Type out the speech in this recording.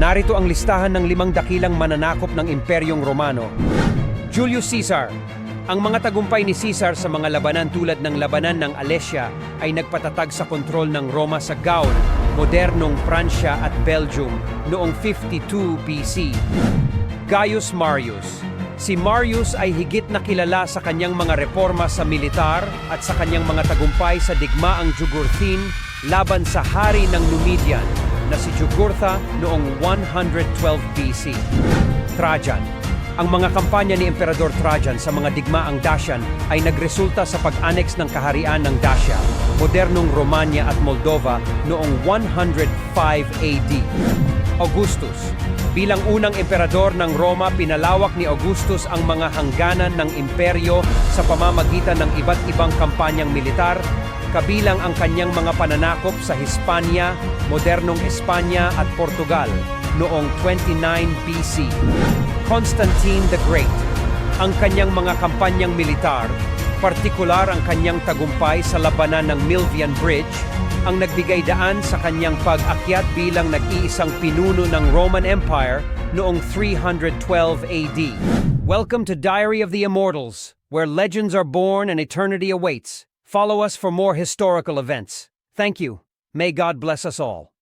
Narito ang listahan ng 5 dakilang mananakop ng Imperyong Romano. Julius Caesar. Ang mga tagumpay ni Caesar sa mga labanan tulad ng labanan ng Alesia ay nagpatatag sa kontrol ng Roma sa Gaul, modernong Pransya at Belgium noong 52 BC. Gaius Marius. Si Marius ay higit na kilala sa kanyang mga reforma sa militar at sa kanyang mga tagumpay sa digmaang Jugurthine laban sa hari ng Numidian na si Jugurtha noong 112 BC. Trajan. Ang mga kampanya ni Emperador Trajan sa mga digmaang Dacian ay nagresulta sa pag-annex ng kaharian ng Dacia, modernong Romania at Moldova noong 105 AD. Augustus. Bilang unang emperador ng Roma, pinalawak ni Augustus ang mga hangganan ng imperyo sa pamamagitan ng iba't ibang kampanyang militar, kabilang ang kanyang mga pananakop sa Hispania, modernong Espanya at Portugal noong 29 BC. Constantine the Great. Ang kanyang mga kampanyang militar, partikular ang kanyang tagumpay sa labanan ng Milvian Bridge, ang nagbigay daan sa kanyang pag-akyat bilang nag-iisang pinuno ng Roman Empire noong 312 AD. Welcome to Diary of the Immortals, where legends are born and eternity awaits. Follow us for more historical events. Thank you. May God bless us all.